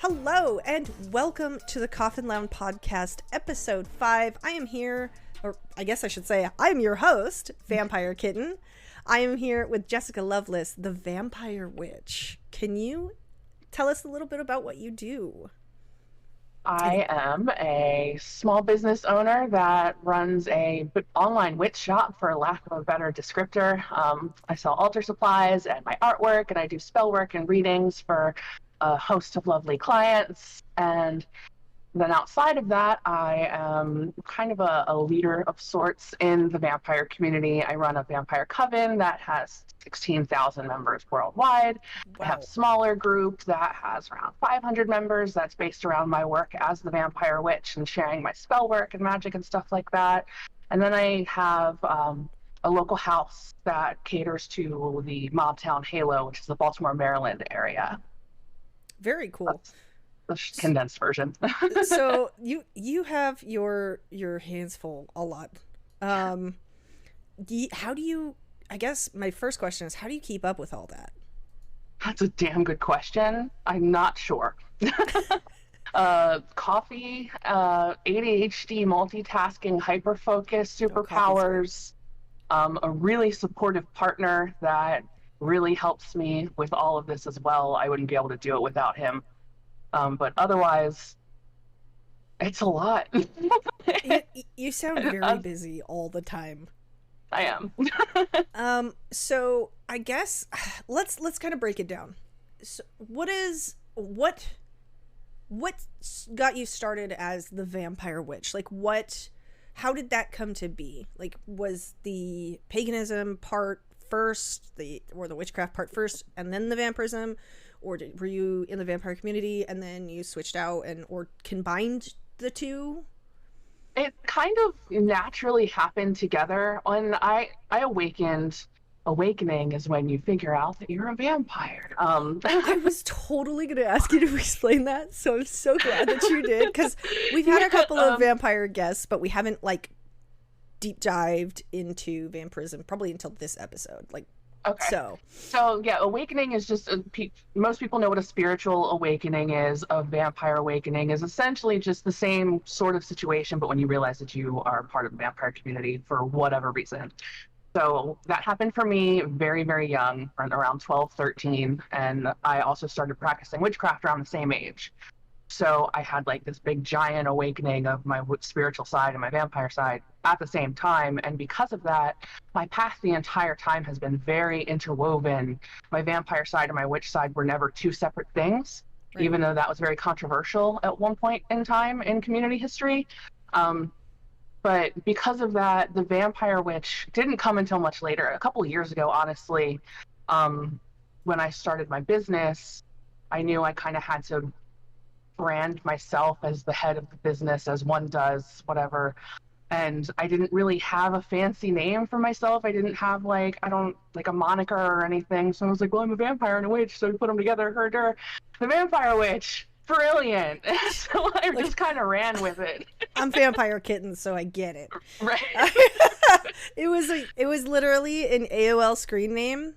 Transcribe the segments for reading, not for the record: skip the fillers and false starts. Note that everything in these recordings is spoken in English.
Hello and welcome to the CoffinLounge podcast, episode 5. I am here, or I guess I should say I'm your host, VampireKitten. I am here with Jessica Loveless, the Vampire Witch. Can you tell us a little bit about what you do? I am a small business owner that runs a online witch shop, for lack of a better descriptor. I sell altar supplies and my artwork, and I do spell work and readings for a host of lovely clients. And then outside of that, I am kind of a leader of sorts in the vampire community. I run a vampire coven that has 16,000 members worldwide. Wow. I have a smaller group that has around 500 members that's based around my work as the vampire witch and sharing my spell work and magic and stuff like that. And then I have a local house that caters to the mob town Halo, which is the Baltimore, Maryland area. Very cool. That's the condensed version. So you have your hands full a lot. How do you, I guess my first question is, how do you keep up with all that? That's a damn good question. I'm not sure. Coffee, ADHD, multitasking, hyperfocus, superpowers, a really supportive partner that really helps me with all of this as well. I wouldn't be able to do it without him. But otherwise, it's a lot. You sound very busy all the time. I am. So I guess let's kind of break it down. So what got you started as the vampire witch? Like how did that come to be? Like, was the paganism part first, or the witchcraft part first, and then the vampirism? Or were you in the vampire community and then you switched out or combined the two? It kind of naturally happened together. When I awakened, awakening is when you figure out that you're a vampire. I was totally going to ask you to explain that, so I'm so glad that you did, because we've had a couple of vampire guests, but we haven't deep dived into vampirism probably until this episode. Okay. So yeah, awakening is just most people know what a spiritual awakening is. A vampire awakening is essentially just the same sort of situation, but when you realize that you are part of the vampire community for whatever reason. So that happened for me very, very young, around 12, 13, and I also started practicing witchcraft around the same age. So I had this big giant awakening of my spiritual side and my vampire side at the same time. And because of that, my path the entire time has been very interwoven. My vampire side and my witch side were never two separate things, right, even though that was very controversial at one point in time in community history. But because of that, the vampire witch didn't come until much later, a couple of years ago, honestly. When I started my business, I knew I kind of had to brand myself as the head of the business, as one does, whatever. And I didn't really have a fancy name for myself. I didn't have a moniker or anything. So I was like, well, I'm a vampire and a witch. So we put them together, the vampire witch. Brilliant. So I just kind of ran with it. I'm VampireKitten, so I get it. Right. It was literally an AOL screen name.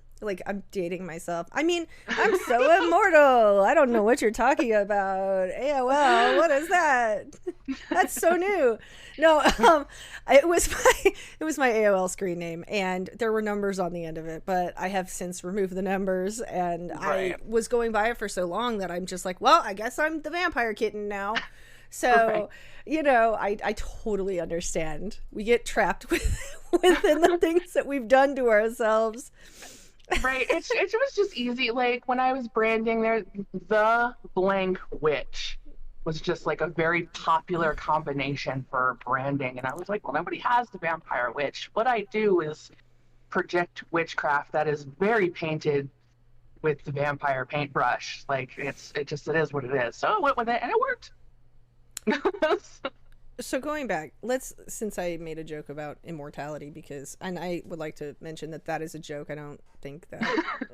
I'm dating myself. I mean, I'm so immortal. I don't know what you're talking about. AOL, what is that? That's so new. No, it was my AOL screen name, and there were numbers on the end of it, but I have since removed the numbers, and right. I was going by it for so long that I'm just like, well, I guess I'm the VampireKitten now. So, right. I totally understand. We get trapped within the things that we've done to ourselves. Right. It was just easy. When I was branding there, the blank witch was just a very popular combination for branding. And I was like, well, nobody has the vampire witch. What I do is project witchcraft that is very painted with the vampire paintbrush. It is what it is. So I went with it and it worked. So going back, since I made a joke about immortality, and I would like to mention that is a joke. I don't think that.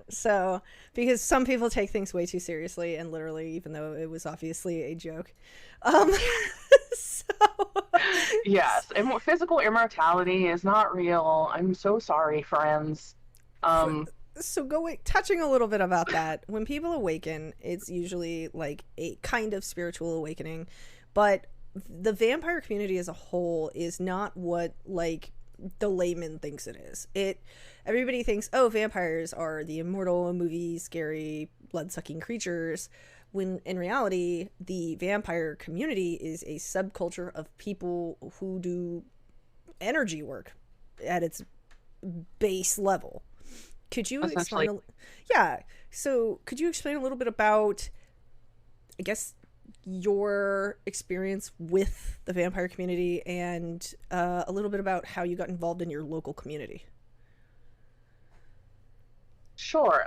So, because some people take things way too seriously and literally, even though it was obviously a joke. Yes, physical immortality is not real. I'm so sorry, friends. So touching a little bit about that, when people awaken, it's usually like a kind of spiritual awakening, but the vampire community as a whole is not what like the layman thinks it is. Everybody thinks, oh, vampires are the immortal, movie, scary, blood-sucking creatures, when in reality, the vampire community is a subculture of people who do energy work at its base level. Could you explain? So could you explain a little bit about, I guess, your experience with the vampire community and a little bit about how you got involved in your local community? Sure.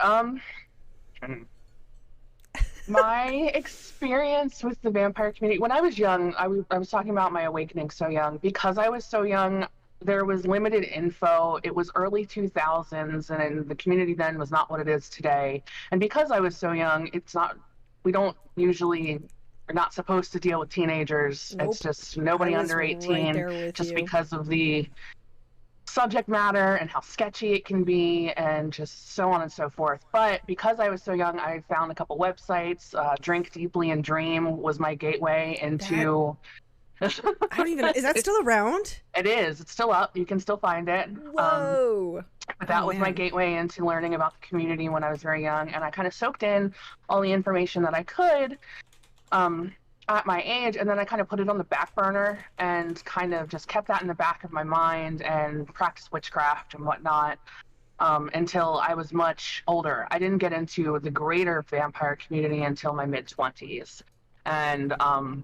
My experience with the vampire community, when I was young, I was talking about my awakening so young. Because I was so young, there was limited info. It was early 2000s, and the community then was not what it is today. And because I was so young, we don't usually, we're not supposed to deal with teenagers. Nope. It's just nobody under 18, right just because of the subject matter and how sketchy it can be and just so on and so forth. But because I was so young, I found a couple websites. Drink Deeply and Dream was my gateway into... I don't even... Is that still around? It is. It's still up. You can still find it. Whoa. But that was my gateway into learning about the community when I was very young. And I kind of soaked in all the information that I could at my age, and then I kind of put it on the back burner and kind of just kept that in the back of my mind and practiced witchcraft and whatnot until I was much older. I didn't get into the greater vampire community until my mid-20s. And I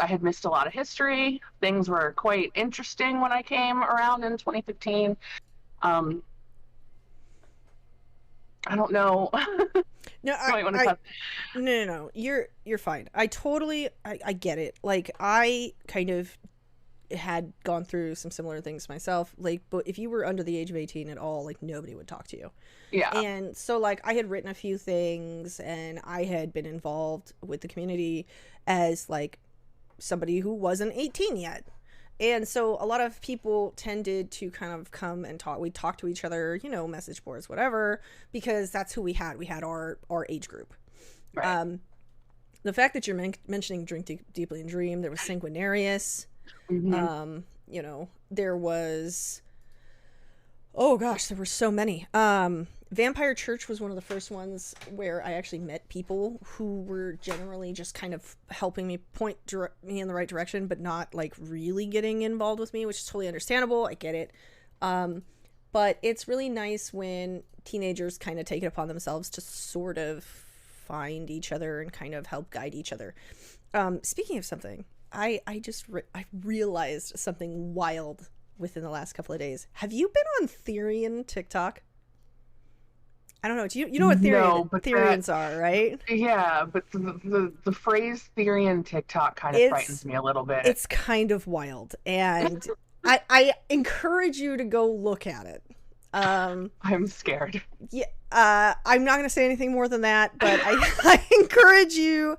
had missed a lot of history. Things were quite interesting when I came around in 2015. I don't know. No, no. You're fine. I get it. Like, I kind of had gone through some similar things myself. Like, but if you were under the age of 18 at all, like, nobody would talk to you. Yeah. And so, like, I had written a few things, and I had been involved with the community as, like, somebody who wasn't 18 yet. And so a lot of people tended to kind of come and talk. We'd talk to each other, message boards, whatever, because that's who we had. We had our age group. Right. The fact that you're mentioning Drink Deeply and Dream, there was Sanguinarius. Mm-hmm. There was... Oh, gosh, there were so many. Vampire Church was one of the first ones where I actually met people who were generally just kind of helping me point me in the right direction, but not like really getting involved with me, which is totally understandable. I get it. But it's really nice when teenagers kind of take it upon themselves to sort of find each other and kind of help guide each other. Speaking of something, I realized something wild within the last couple of days. Have you been on Therian TikTok? I don't know. Do you know what Therians are, right? Yeah, but the phrase Therian TikTok kind of frightens me a little bit. It's kind of wild, and I encourage you to go look at it. I'm scared. Yeah, I'm not going to say anything more than that, but I encourage you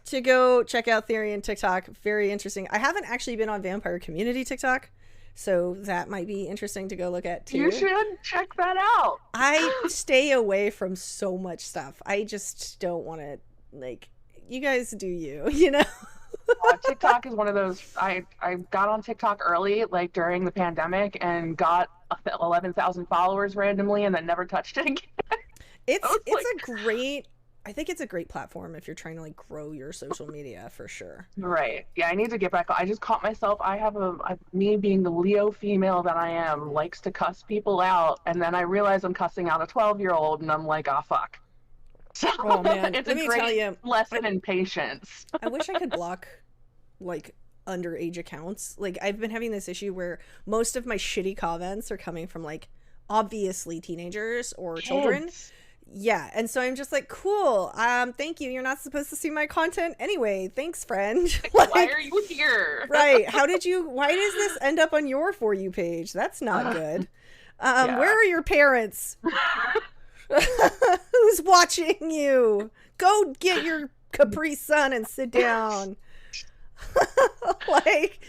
to go check out Therian TikTok. Very interesting. I haven't actually been on Vampire Community TikTok, so that might be interesting to go look at too. You should check that out. I stay away from so much stuff. I just don't want to, like, you guys do you. TikTok is one of those, I got on TikTok early, like during the pandemic, and got 11,000 followers randomly and then never touched it again. I think it's a great platform if you're trying to like grow your social media, for sure. Right. Yeah, I need to get back. I just caught myself. I have me being the Leo female that I am, likes to cuss people out, and then I realize I'm cussing out a 12-year-old, and I'm like, oh fuck. So, oh man, it's a great lesson in patience. I wish I could block like underage accounts. Like, I've been having this issue where most of my shitty comments are coming from like obviously teenagers or children. Yeah, and so I'm just like, cool, thank you. You're not supposed to see my content anyway. Thanks, friend. Like, why are you here? Right. Why does this end up on your For You page? That's not good. Where are your parents? Who's watching you? Go get your Capri Sun and sit down. Like,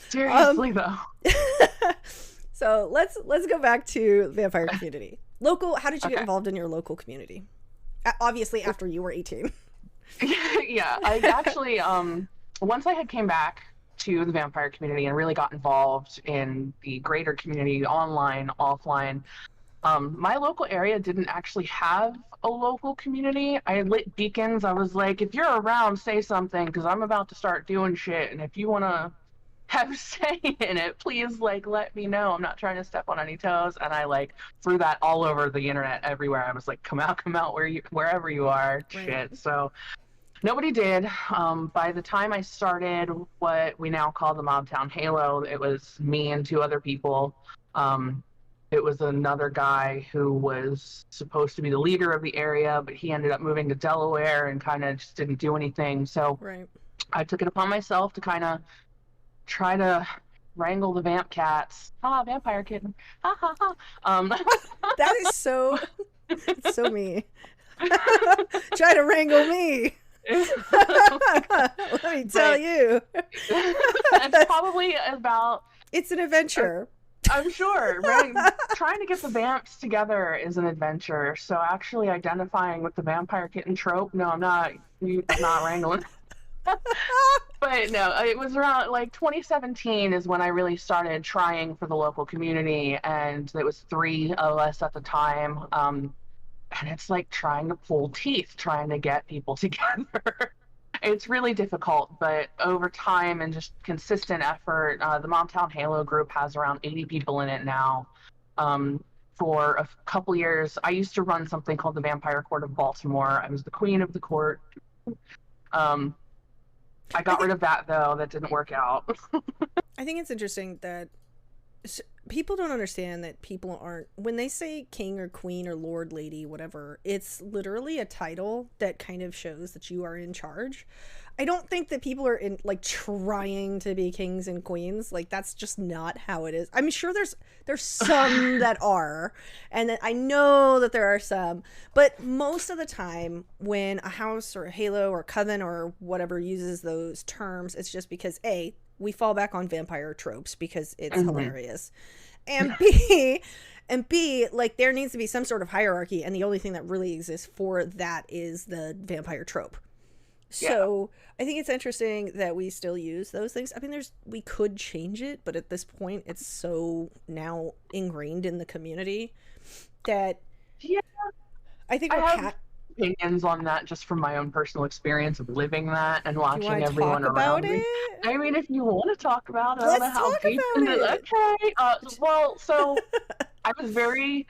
seriously though. So let's go back to Vampire Community. Local, how did you get Okay. involved in your local community? Obviously after you were 18. Yeah, I actually once I had came back to the vampire community and really got involved in the greater community, online, offline. My local area didn't actually have a local community. I lit beacons. I was like, if you're around, say something because I'm about to start doing shit, and if you want to have say in it, please like let me know. I'm not trying to step on any toes. And I like threw that all over the internet everywhere. I was like, come out wherever you are, Right. shit. So nobody did. By the time I started what we now call the Mobtown Halo, it was me and two other people. Um, it was another guy who was supposed to be the leader of the area, but he ended up moving to Delaware and kind of just didn't do anything. So Right. I took it upon myself to kind of try to wrangle the vamp cats. Ah, vampire kitten. Ha ha ha. That is so, it's so me. Try to wrangle me. Let me tell you. It's probably about. It's an adventure. I'm sure, right? Trying to get the vamps together is an adventure. So actually identifying with the vampire kitten trope, no, I'm not. I'm not wrangling. But no, it was around like 2017 is when I really started trying for the local community, and it was three of us at the time. And it's like trying to pull teeth, trying to get people together. It's really difficult, but over time and just consistent effort, the Momtown Halo group has around 80 people in it now. For a couple years, I used to run something called the Vampire Court of Baltimore. I was the queen of the court. I got rid of that, though. That didn't work out. I think it's interesting that people don't understand that people aren't, when they say king or queen or lord, lady, whatever, it's literally a title that kind of shows that you are in charge. I don't think that people are in like trying to be kings and queens. Like that's just not how it is. I'm sure there's some that are, and I know that there are some, but most of the time when a house or a halo or a coven or whatever uses those terms, it's just because A, we fall back on vampire tropes because it's hilarious, and B, like there needs to be some sort of hierarchy, and the only thing that really exists for that is the vampire trope. So I think it's interesting that we still use those things. I mean, we could change it, but at this point, it's so now ingrained in the community that I think I we're have opinions on that just from my own personal experience of living that and watching everyone around me. I mean, if you want to talk about it, I don't know how deep into it. Okay. Well, so I was very.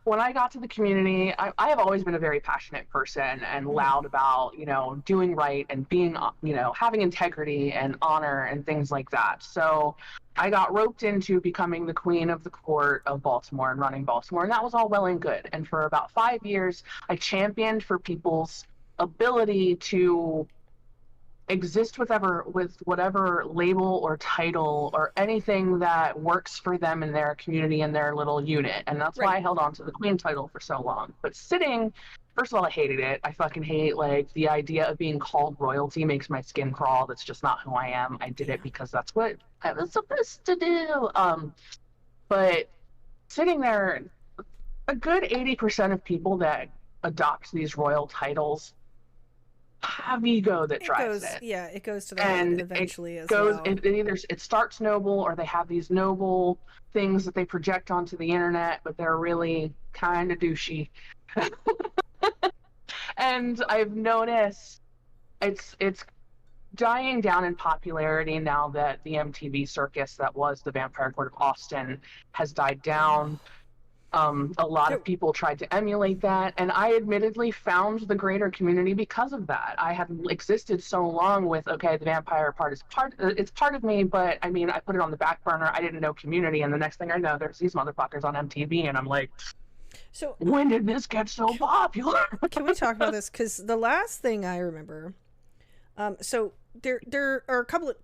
When I got to the community, I have always been a very passionate person and loud about, doing right and being, having integrity and honor and things like that. So I got roped into becoming the queen of the court of Baltimore and running Baltimore, and that was all well and good. And for about 5 years, I championed for people's ability to exist with whatever label or title or anything that works for them in their community and their little unit. And that's why I held on to the queen title for so long. But first of all, I hated it. I fucking hate like the idea of being called royalty makes my skin crawl. That's just not who I am. I did it because that's what I was supposed to do. But sitting there, a good 80% of people that adopt these royal titles have ego that drives it. Yeah, it goes to the head eventually as well. It starts noble, or they have these noble things that they project onto the internet, but they're really kind of douchey. And I've noticed it's dying down in popularity now that the MTV circus that was the Vampire Court of Austin has died down. A lot of people tried to emulate that, and I admittedly found the greater community because of that. I have existed so long with, the vampire part is it's part of me, but I mean, I put it on the back burner. I didn't know community, and the next thing I know, there's these motherfuckers on MTV, and I'm like, so when did this get so popular? Can we talk about this? Because the last thing I remember, so there are a couple of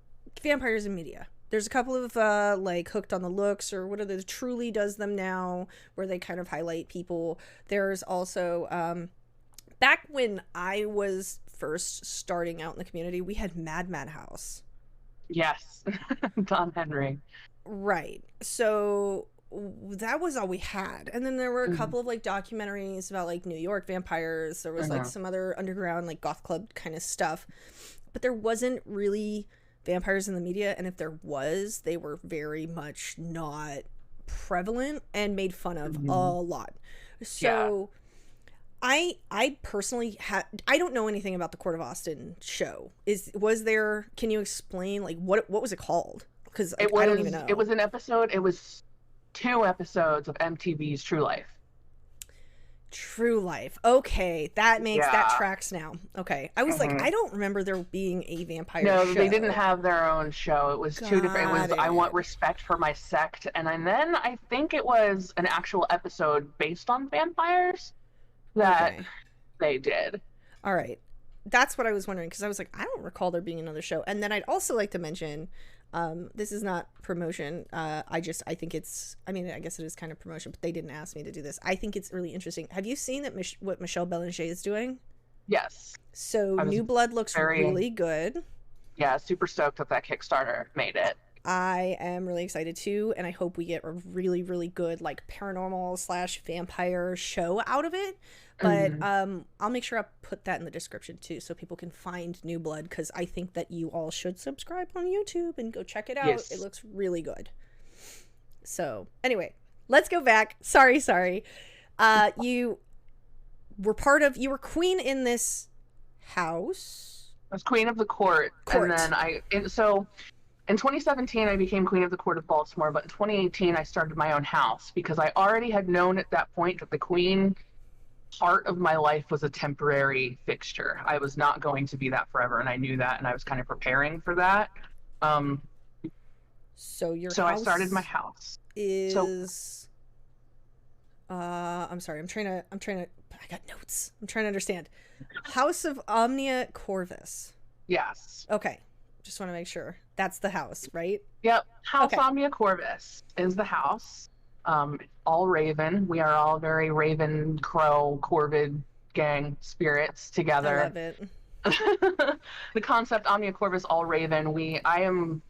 vampires in media. There's a couple of like Hooked on the Looks or whatever, the Truly does them now, where they kind of highlight people. There's also back when I was first starting out in the community, we had Mad House. Yes, Don Henry. Right. So that was all we had. And then there were a couple of like documentaries about like New York vampires. There was like some other underground like goth club kind of stuff, but there wasn't really vampires in the media. And if there was, they were very much not prevalent and made fun of a lot. So I personally I don't know anything about the Court of Austin show. Can you explain like what was it called? Because I don't even know. It was an episode. It was 2 episodes of MTV's True Life. True Life. Okay, that tracks now. Okay, I was like, I don't remember there being a vampire show. No, they didn't have their own show. It was 2 different. It was I Want Respect for My Sect, and then I think it was an actual episode based on vampires that they did. All right, that's what I was wondering, because I was like, I don't recall there being another show. And then I'd also like to mention, this is not promotion. I think it's, I mean, I guess it is kind of promotion, but they didn't ask me to do this. I think it's really interesting. Have you seen what Michelle Belanger is doing? Yes. So New Blood looks really good. Yeah, super stoked that Kickstarter made it. I am really excited too, and I hope we get a really, really good like paranormal / vampire show out of it. But I'll make sure I put that in the description too, so people can find New Blood, because I think that you all should subscribe on YouTube and go check it out. Yes. It looks really good. So anyway, let's go back. Sorry. You were queen in this house. I was queen of the court. And then in 2017, I became queen of the court of Baltimore, but in 2018, I started my own house, because I already had known at that point that the queen part of my life was a temporary fixture. I was not going to be that forever, and I knew that, and I was kind of preparing for that. So I started my house. I'm sorry. I'm trying to. I got notes. I'm trying to understand. House of Omnia Corvus. Yes. Okay. Just want to make sure that's the house, right? Yep. House Omnia Corvus is the house. All Raven. We are all very Raven, Crow, Corvid gang spirits together. I love it. The concept Omnia Corvus, all Raven. I am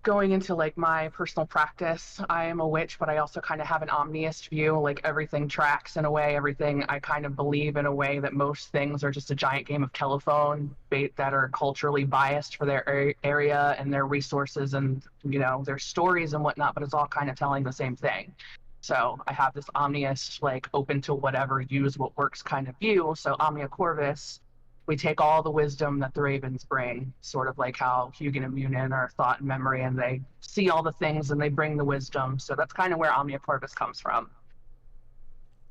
going into like my personal practice. I am a witch, but I also kind of have an omniist view. Like everything tracks in a way. Everything, I kind of believe in a way that most things are just a giant game of telephone that are culturally biased for their area and their resources and, their stories and whatnot, but it's all kind of telling the same thing. So I have this omniist, like open to whatever, use what works kind of view. So Omnia Corvus, we take all the wisdom that the Ravens bring, sort of like how Hugin and Munin are thought and memory, and they see all the things and they bring the wisdom. So that's kind of where Omnia Corvus comes from.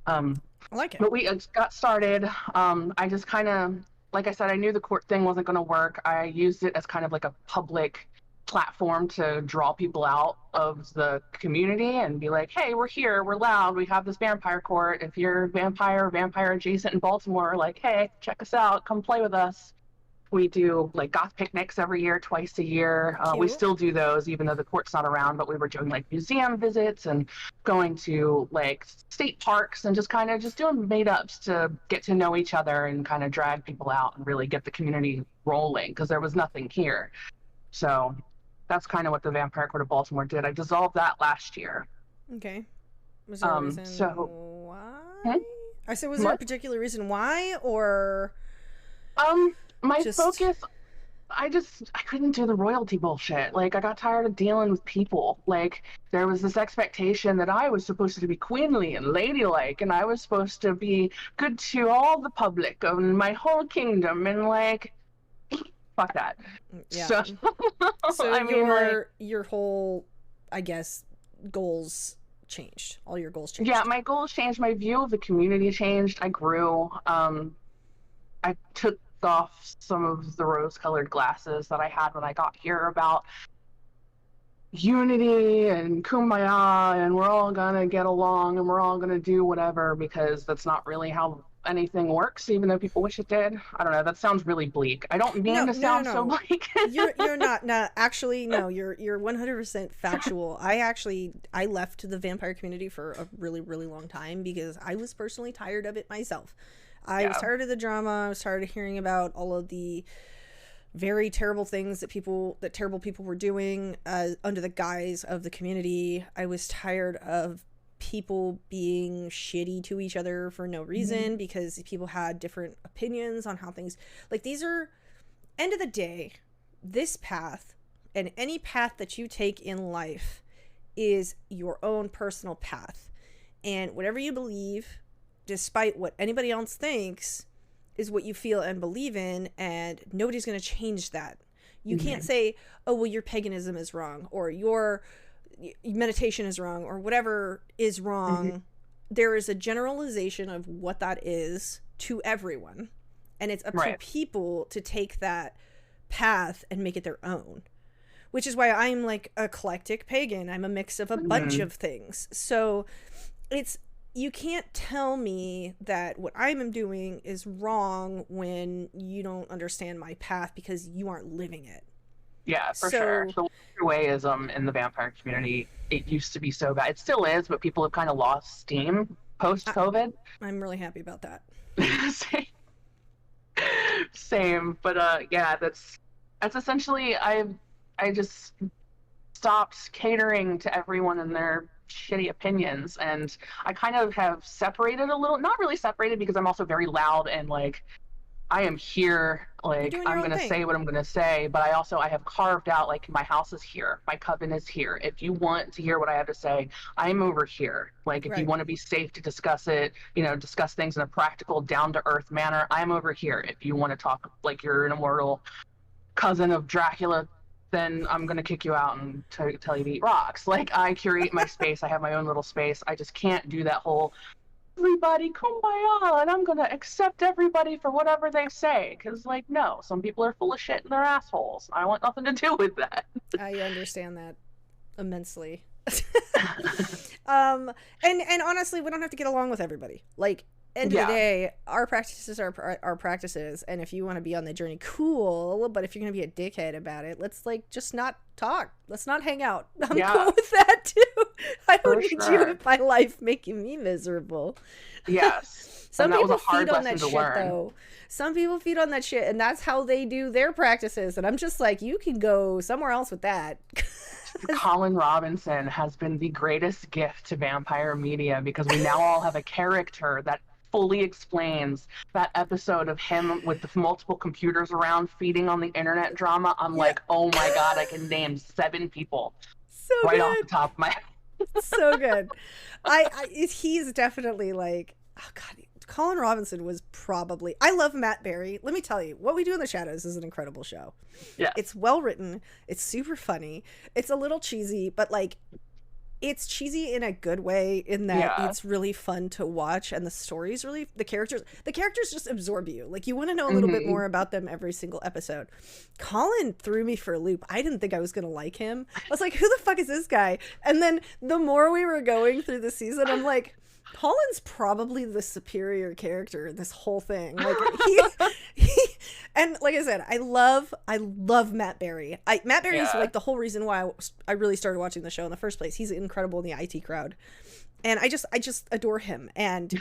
I like it. But we got started. I just kind of, like I said, I knew the court thing wasn't going to work. I used it as kind of like a public platform to draw people out of the community and be like, hey, we're here, we're loud, we have this vampire court. If you're vampire adjacent in Baltimore, like, hey, check us out, come play with us. We do like goth picnics every year, twice a year. We still do those even though the court's not around, but we were doing like museum visits and going to like state parks and just doing meetups to get to know each other and kind of drag people out and really get the community rolling, because there was nothing here. So that's kind of what the Vampire Court of Baltimore did. I dissolved that last year. Okay. Was there a reason why? I said, was there a particular reason why, or? My focus, I couldn't do the royalty bullshit. Like, I got tired of dealing with people. Like, there was this expectation that I was supposed to be queenly and ladylike, and I was supposed to be good to all the public of my whole kingdom, and like, fuck that. Yeah. So I mean, your whole, I guess, goals changed. All your goals changed. Yeah, my goals changed. My view of the community changed. I grew. I took off some of the rose-colored glasses that I had when I got here about unity and kumbaya and we're all gonna get along and we're all gonna do whatever, because that's not really how anything works, even though people wish it did. I don't know, that sounds really bleak. I don't mean to sound so bleak. You're not. No, actually, no, you're 100% factual. I left the vampire community for a really, really long time because I was personally tired of it myself. I was tired of the drama. I was tired of hearing about all of the very terrible things that terrible people were doing under the guise of the community. I was tired of people being shitty to each other for no reason because people had different opinions on how things, like, these are, end of the day, this path and any path that you take in life is your own personal path, and whatever you believe, despite what anybody else thinks, is what you feel and believe in, and nobody's going to change that. You can't say, oh, well, your paganism is wrong, or your meditation is wrong, or whatever is wrong. There is a generalization of what that is to everyone, and it's up to people to take that path and make it their own, which is why I'm like eclectic pagan. I'm a mix of a bunch of things. So it's, you can't tell me that what I'm doing is wrong when you don't understand my path because you aren't living it. Yeah, for sure. The wayism in the vampire community, it used to be so bad. It still is, but people have kind of lost steam post-COVID. I'm really happy about that. Same. But yeah, that's essentially, I just stopped catering to everyone and their shitty opinions, and I kind of have separated a little, not really separated because I'm also very loud and like, I am here, like, I'm going to say what I'm going to say, but I have carved out, like, my house is here, my coven is here. If you want to hear what I have to say, I'm over here. Like, if you want to be safe to discuss it, discuss things in a practical, down-to-earth manner, I'm over here. If you want to talk like you're an immortal cousin of Dracula, then I'm going to kick you out and tell you to eat rocks. Like, I curate my space. I have my own little space. I just can't do that whole everybody kumbaya and I'm going to accept everybody for whatever they say. Because, like, no, some people are full of shit and they're assholes. I want nothing to do with that. I understand that immensely. And honestly, we don't have to get along with everybody. Like, end of the day, our practices are our practices, and if you want to be on the journey, cool, but if you're gonna be a dickhead about it, let's, like, just not talk. Let's not hang out. I'm cool with that too. I don't need you in my life making me miserable. Yes. Some people feed on that shit though. Some people feed on that shit, and that's how they do their practices, and I'm just like, you can go somewhere else with that. Colin Robinson has been the greatest gift to vampire media because we now all have a character that fully explains that episode of him with the multiple computers around feeding on the internet drama. I'm like, oh my god, I can name 7 people off the top of my head. So good. He's definitely like, oh god, Colin Robinson was probably, I love Matt Berry. Let me tell you, What We Do in the Shadows is an incredible show. Yeah, it's well written, it's super funny, it's a little cheesy, but like, it's cheesy in a good way, in that it's really fun to watch, and the story's really, the characters just absorb you. Like, you want to know a little bit more about them every single episode. Colin threw me for a loop. I didn't think I was gonna like him. I was like, who the fuck is this guy? And then the more we were going through the season, I'm like, Colin's probably the superior character in this whole thing. Like, he and like I said, I love Matt Berry. Matt Berry is like the whole reason why I really started watching the show in the first place. He's incredible in the IT crowd, and I just adore him, and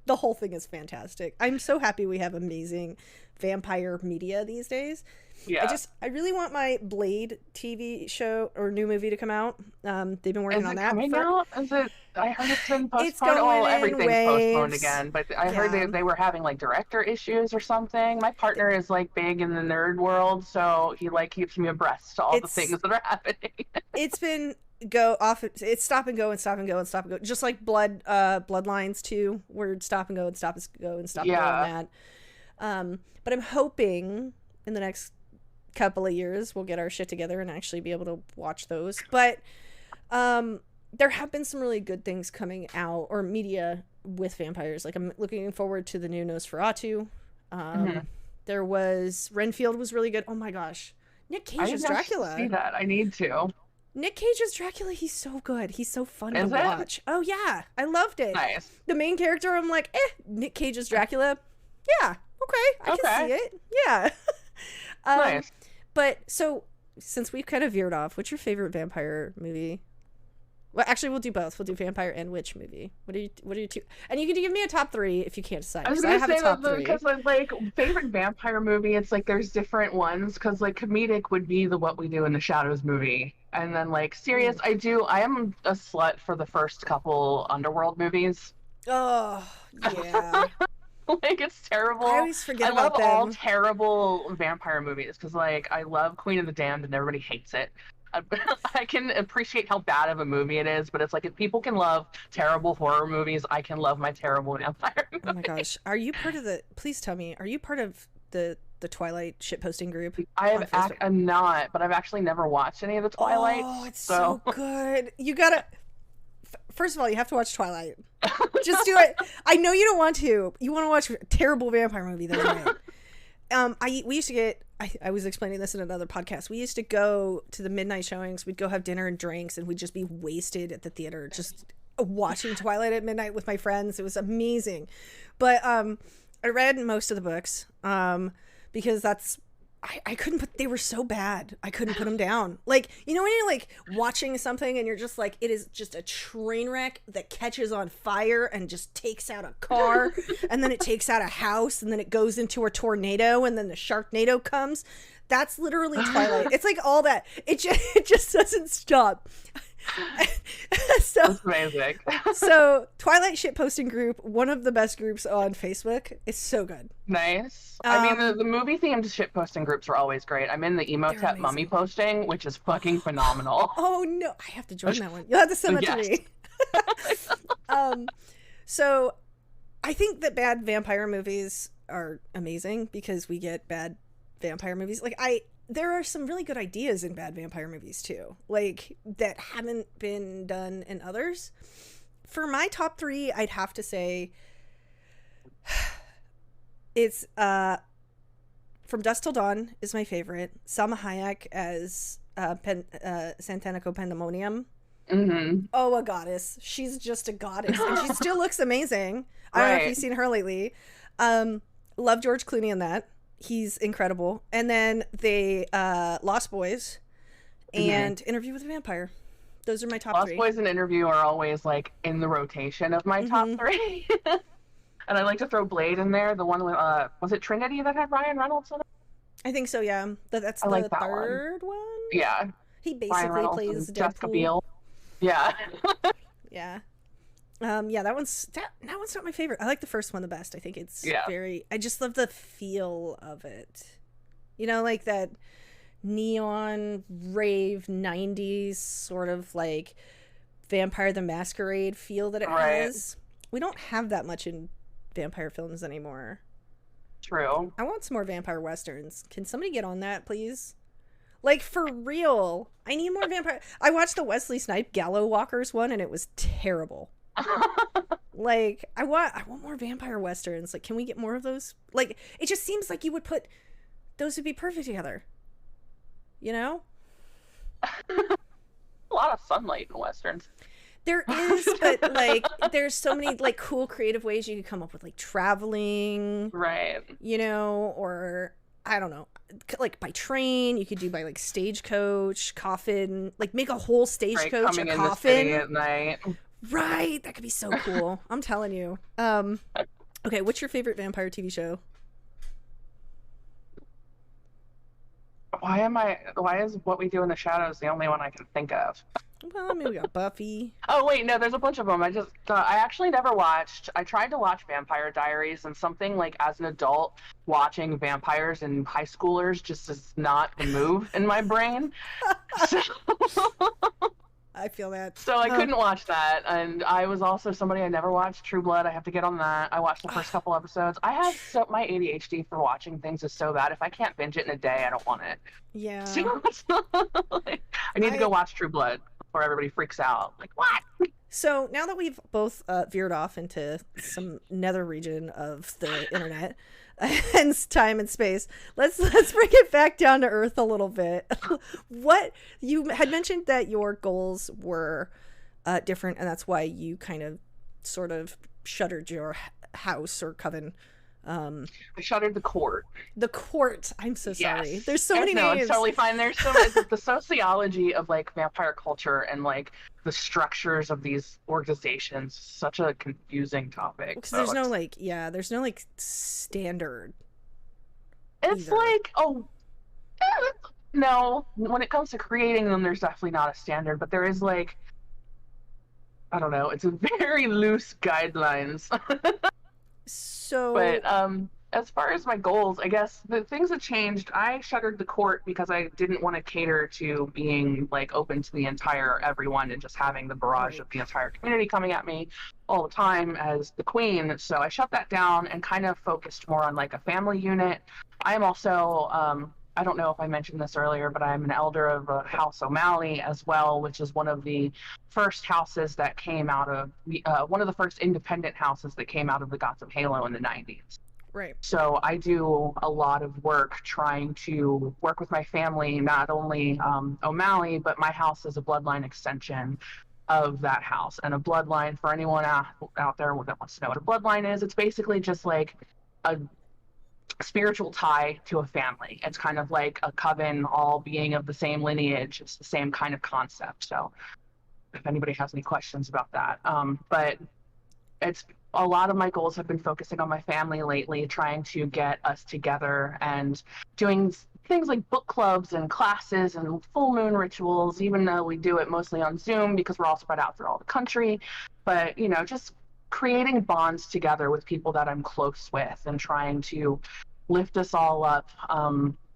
the whole thing is fantastic. I'm so happy we have amazing vampire media these days. Yeah. I really want my Blade TV show or new movie to come out. They've been working on that. Is it? I heard it's been postponed. Everything's postponed again. But I heard they were having like director issues or something. My partner is like big in the nerd world, so he like keeps me abreast to all the things that are happening. It's been it's stop and go and stop and go and stop and go. Just like Bloodlines 2, where stop and go and stop and go and stop and go on that. But I'm hoping in the next couple of years we'll get our shit together and actually be able to watch those. But there have been some really good things coming out, or media with vampires. Like, I'm looking forward to the new Nosferatu. There was Renfield was really good. Oh my gosh, Nick Cage as Dracula. See that? I need to. Nick Cage as Dracula. He's so good. He's so fun to watch. Oh yeah, I loved it. Nice. The main character, I'm like, Nick Cage as Dracula. Yeah, okay, I can see it. Yeah. Nice. But so, since we've kind of veered off, what's your favorite vampire movie? Well, actually, we'll do both. We'll do vampire and witch movie. What are you two? And you can give me a top 3 if you can't decide. I was I gonna have say a top that 3. because like favorite vampire movie, it's like there's different ones because like comedic would be the What We Do in the Shadows movie, and then like serious, I am a slut for the first couple Underworld movies. Oh, yeah. Like it's terrible. I always forget I about love all them. terrible vampire movies because like I love Queen of the Damned and everybody hates it. I, I can appreciate how bad of a movie it is, but it's like if people can love terrible horror movies, I can love my terrible vampire movie. Oh my gosh. Are you part of the, please tell me, are you part of the Twilight shitposting group? I'm not, but I've actually never watched any of the Twilights. Oh, it's so good. You gotta, first of all, you have to watch Twilight. Just do it. I know you don't want to. You want to watch a terrible vampire movie though, right? We used to get, I was explaining this in another podcast. We used to go to the midnight showings. We'd go have dinner and drinks, and we'd just be wasted at the theater, just watching Twilight at midnight with my friends. It was amazing. But I read most of the books because that's, I couldn't put, they were so bad. I couldn't put them down. Like, you know, when you're like watching something and you're just like, it is just a train wreck that catches on fire and just takes out a car and then it takes out a house and then it goes into a tornado and then the Sharknado comes. That's literally Twilight. It's like all that. It just doesn't stop. So that's amazing. So Twilight shitposting group, one of the best groups on Facebook. It's so good. Nice. I mean, the movie themed shitposting groups are always great. I'm in the Emotep mummy posting, which is fucking phenomenal. Oh no, I have to join that one. You'll have to send that to me. So I think that bad vampire movies are amazing because we get bad vampire movies. Like there are some really good ideas in bad vampire movies too, like that haven't been done in others. For my top 3, I'd have to say it's From Dusk Till Dawn is my favorite. Salma Hayek as Santanico Pandemonium. Mm-hmm. Oh, a goddess. She's just a goddess, and she still looks amazing. I don't know if you've seen her lately. Love George Clooney in that. He's incredible. And then they Lost Boys and Interview with a Vampire. Those are my top 3. Lost Boys and Interview are always like in the rotation of my top 3. And I like to throw Blade in there. The one with was it Trinity that had Ryan Reynolds in it? I think so, yeah. That's the third one. Yeah. He basically plays Deadpool. Jessica Biel. Yeah. Yeah. Yeah, that one's not my favorite. I like the first one the best. I think it's I just love the feel of it. You know, like that neon rave 90s sort of like Vampire the Masquerade feel that it has. We don't have that much in vampire films anymore. True. I want some more vampire westerns. Can somebody get on that, please? Like, for real. I need more vampire. I watched the Wesley Snipes Gallow Walkers one and it was terrible. Like, I want more vampire westerns. Like, can we get more of those? Like, it just seems like you would put those would be perfect together. You know? A lot of sunlight in westerns. There is, but like there's so many like cool creative ways you could come up with, like traveling, right? You know, or I don't know, like by train. You could do by like stagecoach, coffin, like make a whole stagecoach a coffin at night. Right, that could be so cool. I'm telling you. Okay, what's your favorite vampire TV show? Why is What We Do in the Shadows the only one I can think of? Well, I mean, we got Buffy. Oh, wait, no, there's a bunch of them. I actually never watched. I tried to watch Vampire Diaries, and something like as an adult, watching vampires and high schoolers just is not the move in my brain. So, I feel that. So I couldn't watch that. And I was also somebody I never watched True Blood. I have to get on that. I watched the first couple episodes. My ADHD for watching things is so bad. If I can't binge it in a day, I don't want it. Yeah. So, I need to go watch True Blood before everybody freaks out. Like, what? So now that we've both veered off into some nether region of the internet and time and space, let's bring it back down to earth a little bit. What you had mentioned that your goals were different, and that's why you kind of sort of shuttered your house or coven I shuttered the court. The court. I'm so sorry. Yes. There's so many No, names. it's totally fine. There's so much, the sociology of like vampire culture and like the structures of these organizations. Such a confusing topic. Because there's no like, yeah, there's no like standard. It's either. like, oh, no. When it comes to creating them, there's definitely not a standard, but there is like, I don't know. It's a very loose guidelines. So, But as far as my goals, I guess the things that changed, I shuttered the court because I didn't want to cater to being like open to the entire everyone and just having the barrage of the entire community coming at me all the time as the queen. So I shut that down and kind of focused more on like a family unit. I am also I don't know if I mentioned this earlier, but I'm an elder of House O'Malley as well, which is one of the first houses that came out of one of the first independent houses that came out of the Gotham Halo in the 90s. right. So I do a lot of work trying to work with my family, not only O'Malley, but my house is a bloodline extension of that house. And a bloodline, for anyone out there that wants to know what a bloodline is, it's basically just like a spiritual tie to a family. It's kind of like a coven, all being of the same lineage. It's the same kind of concept. So if anybody has any questions about that. But it's a lot of my goals have been focusing on my family lately, trying to get us together and doing things like book clubs and classes and full moon rituals, even though we do it mostly on Zoom because we're all spread out through all the country. But, you know, just creating bonds together with people that I'm close with and trying to lift us all up,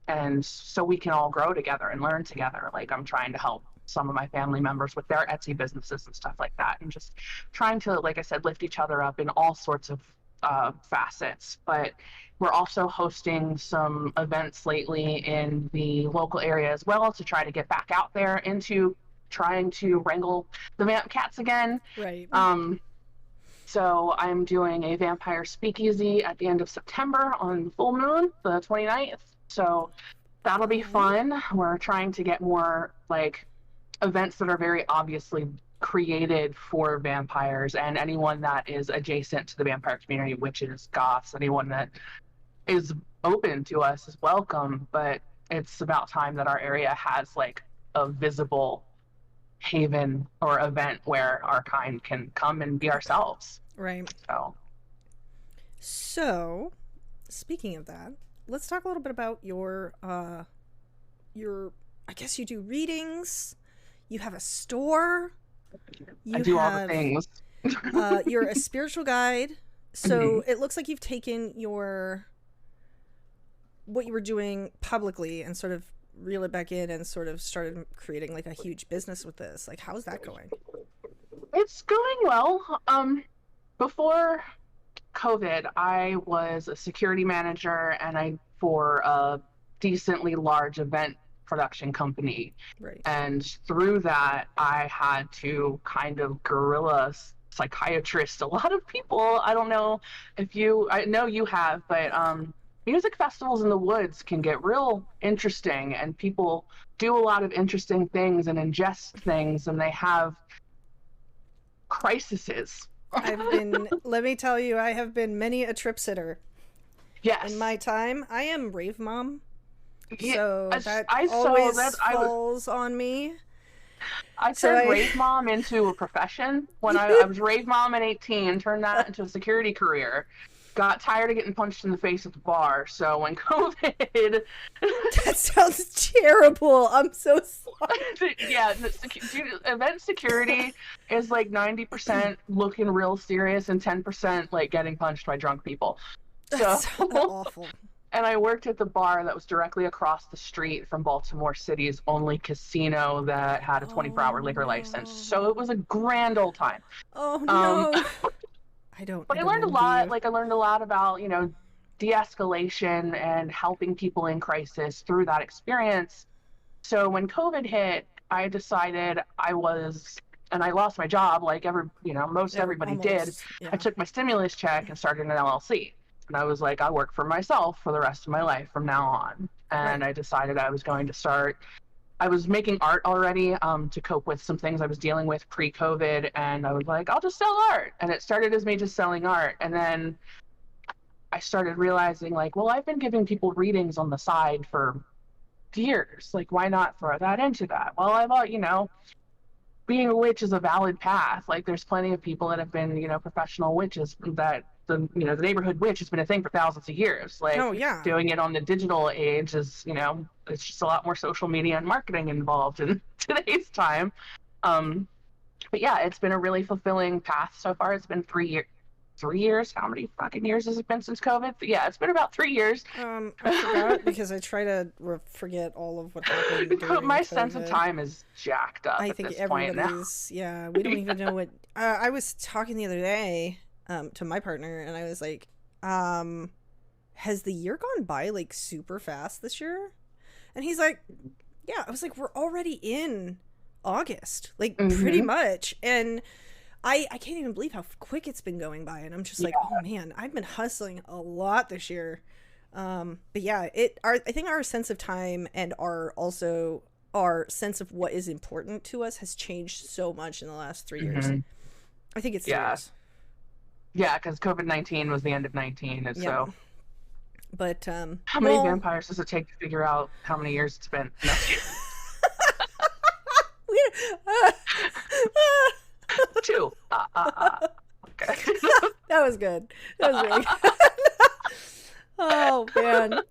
and so we can all grow together and learn together. Like I'm trying to help some of my family members with their Etsy businesses and stuff like that, and just trying to, like I said, lift each other up in all sorts of facets. But we're also hosting some events lately in the local area as well to try to get back out there into trying to wrangle the vamp cats again. Right. So I'm doing a vampire speakeasy at the end of September on full moon, the 29th. So that'll be fun. We're trying to get more like events that are very obviously created for vampires and anyone that is adjacent to the vampire community, witches, goths, anyone that is open to us is welcome. But it's about time that our area has like a visible haven or event where our kind can come and be ourselves. Right. So speaking of that, let's talk a little bit about your I guess you do readings, you have a store, I do all the things. You're a spiritual guide. So it looks like you've taken what you were doing publicly and sort of reel it back in and sort of started creating like a huge business with this. Like, how's that going? It's going well. Before COVID, I was a security manager and for a decently large event production company. Right. And through that, I had to kind of guerrilla psychiatrist a lot of people. I don't know if I know you have, but music festivals in the woods can get real interesting, and people do a lot of interesting things and ingest things, and they have crises. Let me tell you, I have been many a trip sitter. Yes. In my time, I am rave mom. Yeah, so that always falls on me. I turned rave mom into a profession when I was rave mom at 18, turned that into a security career. Got tired of getting punched in the face at the bar, so when COVID... That sounds terrible. I'm so sorry. Yeah, event security is like 90% looking real serious and 10% like getting punched by drunk people. That's awful. And I worked at the bar that was directly across the street from Baltimore City's only casino that had a 24-hour liquor license. So it was a grand old time. Oh, no. But I learned a lot. Like I learned a lot about, de-escalation and helping people in crisis through that experience. So when COVID hit, I decided and I lost my job like most everybody did. Yeah. I took my stimulus check and started an LLC. And I was like, I work for myself for the rest of my life from now on. And I decided I was going to start. I was making art already to cope with some things I was dealing with pre-COVID. And I was like, I'll just sell art. And it started as me just selling art. And then I started realizing like, well, I've been giving people readings on the side for years. Like, why not throw that into that? Well, I thought, being a witch is a valid path. Like, there's plenty of people that have been, professional witches that the neighborhood witch has been a thing for thousands of years. Like, Oh, yeah. doing it on the digital age is, it's just a lot more social media and marketing involved in today's time. But yeah, it's been a really fulfilling path so far. It's been 3 years. 3 years? How many fucking years has it been since COVID? Yeah, it's been about 3 years. I forgot because I try to forget all of what happened during My COVID. sense of time is jacked up. I at think this point now. everybody's, yeah, we don't even know what. I was talking the other day to my partner, and I was like, has the year gone by like super fast this year? And he's like, yeah. I was like, we're already in August, like pretty much. And I can't even believe how quick it's been going by. And I'm just like, oh man, I've been hustling a lot this year. But yeah, I think our sense of time and our sense of what is important to us has changed so much in the last 3 years. I think it's 3 years. Yeah, because COVID-19 was the end of 19, and so. But how many vampires does it take to figure out how many years it's been? No. Two. Okay. That was good. That was really good. Oh man.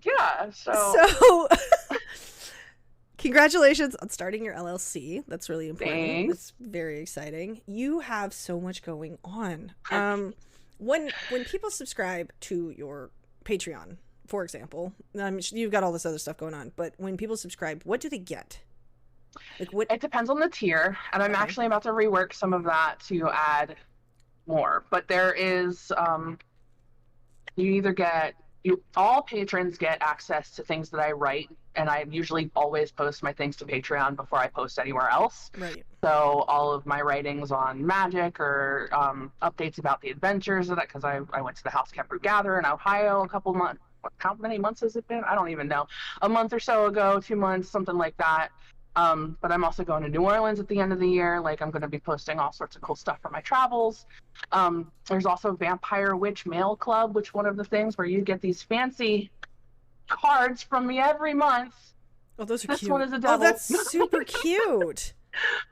Yeah. So congratulations on starting your LLC. That's really important. Thanks. It's very exciting. You have so much going on. When people subscribe to your Patreon, for example, you've got all this other stuff going on, but when people subscribe, what do they get? Like what? It depends on the tier, and I'm actually about to rework some of that to add more. But there is, all patrons get access to things that I write, and I usually always post my things to Patreon before I post anywhere else. Right. So all of my writings on magic or updates about the adventures of that, because I went to the House Kemper Gather in Ohio a couple months. How many months has it been? I don't even know. A month or so ago, 2 months, something like that. But I'm also going to New Orleans at the end of the year. Like, I'm going to be posting all sorts of cool stuff for my travels. There's also Vampire Witch Mail Club, which one of the things where you get these fancy cards from me every month. Oh, those are cute. This one is a devil. Oh, that's super cute.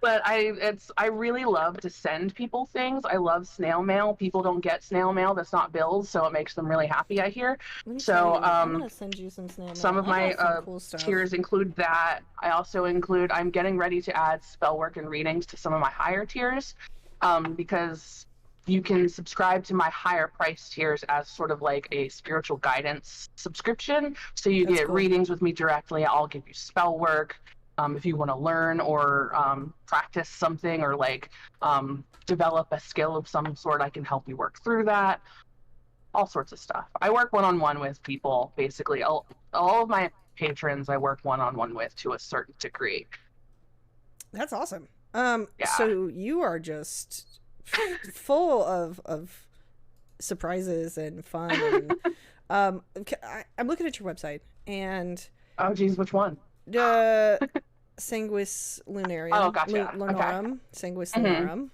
But I really love to send people things. I love snail mail. People don't get snail mail that's not bills, so it makes them really happy, I hear. So I'm gonna send you some snail mail. Some of my cool stuff. tiers include that. I also I'm getting ready to add spell work and readings to some of my higher tiers, because you can subscribe to my higher price tiers as sort of like a spiritual guidance subscription. So you get readings with me directly. I'll give you spell work. If you want to learn or practice something or like develop a skill of some sort, I can help you work through that. All sorts of stuff. I work one-on-one with people, basically. All of my patrons I work one-on-one with to a certain degree. That's awesome. So you are just full of surprises and fun. And, I'm looking at your website and... Oh, geez, which one? Sanguis Lunarium. Oh, gotcha. Lunarum. Sanguis Lunarum.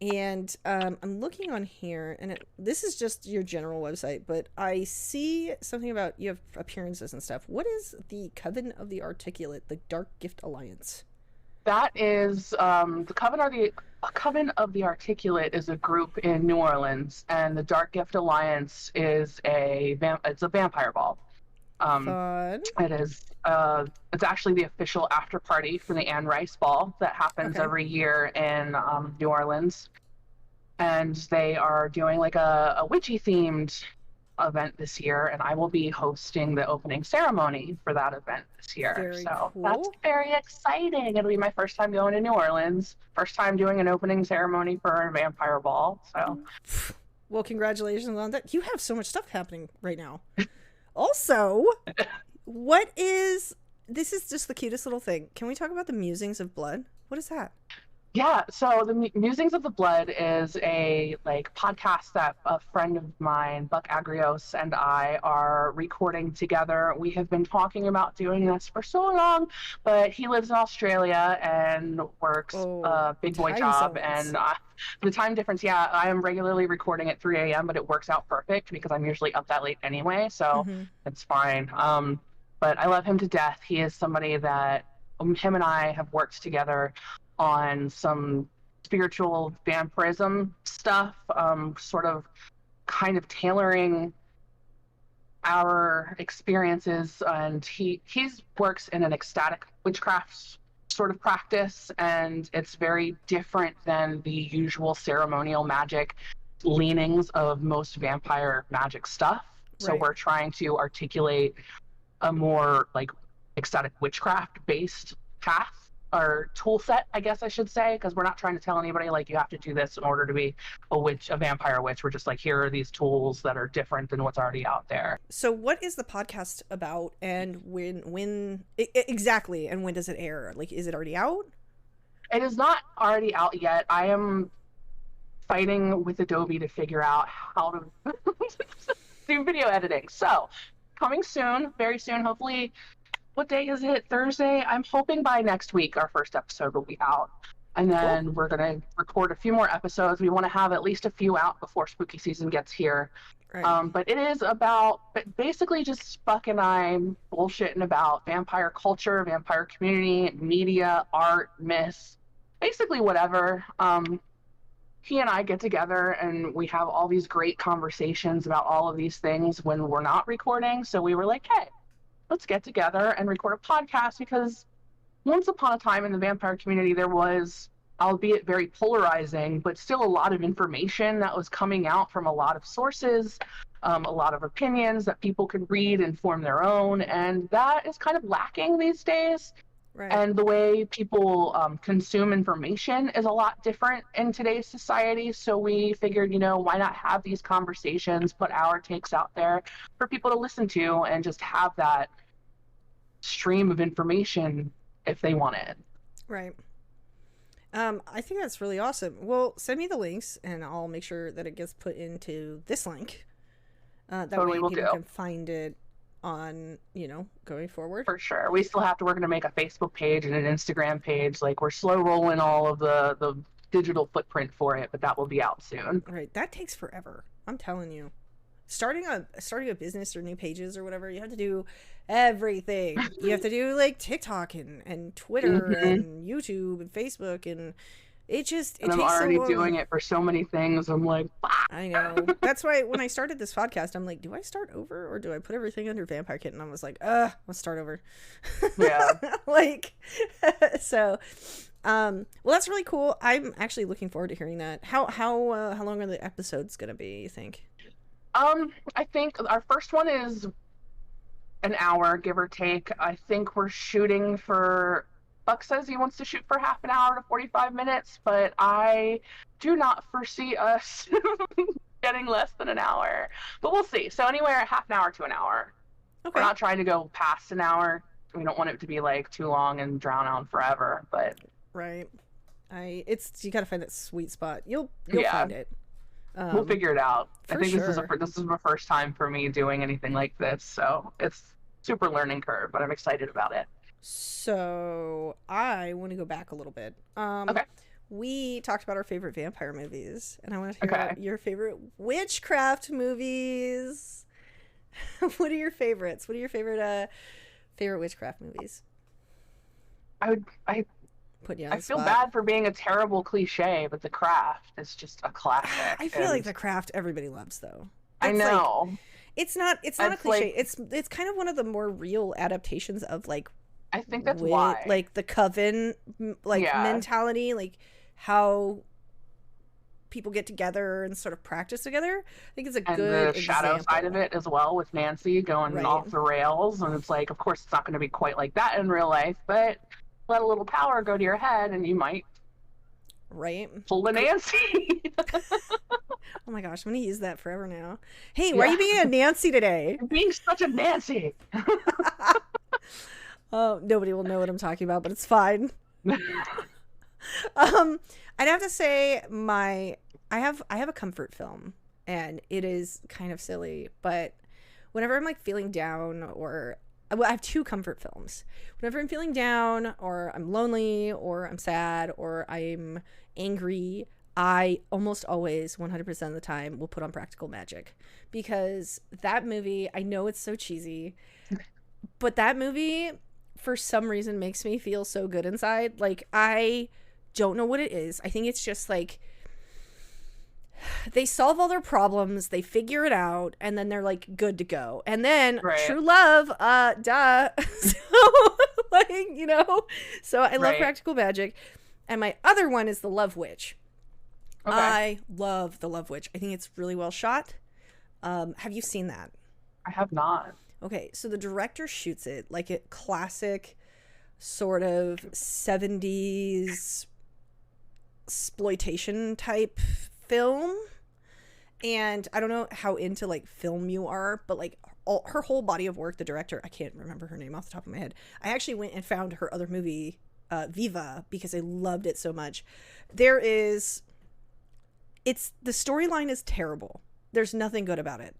And I'm looking on here, and this is just your general website, but I see something about you have appearances and stuff. What is the Coven of the Articulate, the Dark Gift Alliance? That is the Coven of the Articulate is a group in New Orleans, and the Dark Gift Alliance is it's a vampire ball. Fun. It is. It's actually the official after party for the Anne Rice Ball that happens every year in New Orleans, and they are doing like a witchy themed event this year, and I will be hosting the opening ceremony for that event this year. Very cool. That's very exciting. It'll be my first time going to New Orleans, first time doing an opening ceremony for a vampire ball. So, well, congratulations on that. You have so much stuff happening right now. Also, this is just the cutest little thing. Can we talk about the Musings of Blood? What is that? Yeah, so the Musings of the Blood is a like podcast that a friend of mine, Buck Agrios, and I are recording together. We have been talking about doing this for so long, but he lives in Australia and works Oh, a big boy time job, zones. and the time difference. Yeah, I am regularly recording at 3 a.m., but it works out perfect because I'm usually up that late anyway, so Mm-hmm. it's fine. But I love him to death. He is somebody that him and I have worked together on some spiritual vampirism stuff, sort of kind of tailoring our experiences. And he works in an ecstatic witchcraft sort of practice, and it's very different than the usual ceremonial magic leanings of most vampire magic stuff. So Right. we're trying to articulate a more like ecstatic witchcraft based path or tool set, I guess I should say, because we're not trying to tell anybody like you have to do this in order to be a witch, a vampire witch. We're just like, here are these tools that are different than what's already out there. So, what is the podcast about, and exactly, and when does it air? Like, is it already out? It is not already out yet. I am fighting with Adobe to figure out how to do video editing. So, coming soon, very soon, hopefully. What day is it? Thursday? I'm hoping by next week our first episode will be out. And Cool. then we're going to record a few more episodes. We want to have at least a few out before spooky season gets here. Right. But it is about basically just Buck and I bullshitting about vampire culture, vampire community, media, art, myths, basically whatever. He and I get together and we have all these great conversations about all of these things when we're not recording. So we were like, hey, let's get together and record a podcast, because once upon a time in the vampire community, there was, albeit very polarizing, but still a lot of information that was coming out from a lot of sources, a lot of opinions that people could read and form their own. And that is kind of lacking these days. Right. And the way people consume information is a lot different in today's society. So we figured, why not have these conversations, put our takes out there for people to listen to, and just have that stream of information if they want it. Right. I think that's really awesome. Well, send me the links, and I'll make sure that it gets put into this link. That Totally way will people do. can find it on, going forward. For sure. We still have to, we're going to make a Facebook page and an Instagram page. Like, we're slow rolling all of the digital footprint for it, but that will be out soon. Right. That takes forever. I'm telling you. Starting a business or new pages or whatever, you have to do everything. You have to do like TikTok and Twitter and YouTube and Facebook, and it takes I'm already doing it for so many things. I'm like, bah! I know. That's why when I started this podcast, I'm like, do I start over or do I put everything under VampireKitten? I was like, let's start over. Yeah. Like, so, well, that's really cool. I'm actually looking forward to hearing that. How long are the episodes gonna be, you think? I think our first one is an hour, give or take. I think we're shooting for, Buck says he wants to shoot for half an hour to 45 minutes, but I do not foresee us getting less than an hour. But we'll see. So anywhere half an hour to an hour. Okay. We're not trying to go past an hour. We don't want it to be like too long and drown out forever, but right. You gotta find that sweet spot. You'll yeah. find it. We'll figure it out. I think sure. this is my first time for me doing anything like this, so it's super learning curve, but I'm excited about it. So I want to go back a little bit. Okay. We talked about our favorite vampire movies, and I want to hear Okay. about your favorite witchcraft movies. What are your favorites? What are your favorite witchcraft movies? I Put you on the feel spot. bad for being a terrible cliche, but The Craft is just a classic. I feel like The Craft everybody loves, though. I know. It's not a cliche. Like, it's kind of one of the more real adaptations of like I think that's why. like the Coven mentality, like how people get together and sort of practice together. I think it's a good the shadow example. side of it as well, with Nancy going off the rails, and it's like, of course it's not going to be quite like that in real life, but let a little power go to your head and you might pull a Nancy. Oh my gosh, I'm gonna use that forever now. Hey, why are you being a Nancy today? You're being such a Nancy. Oh, nobody will know what I'm talking about, but it's fine. I'd have to say I have a comfort film, and it is kind of silly, but whenever I'm like feeling down, or well, I have two comfort films. Whenever I'm feeling down, or I'm lonely, or I'm sad, or I'm angry, I almost always 100% of the time will put on Practical Magic, because that movie, I know it's so cheesy, but that movie for some reason makes me feel so good inside. Like, I don't know what it is. I think it's just like they solve all their problems, they figure it out, and then they're like good to go. And then Right. true love, duh. So like, so I love Right. Practical Magic. And my other one is The Love Witch. Okay. I love The Love Witch. I think it's really well shot. Have you seen that? I have not. Okay, so the director shoots it like a classic sort of 70s exploitation type film. And I don't know how into like film you are, but like her whole body of work, the director, I can't remember her name off the top of my head. I actually went and found her other movie, Viva, because I loved it so much. The storyline is terrible. There's nothing good about it.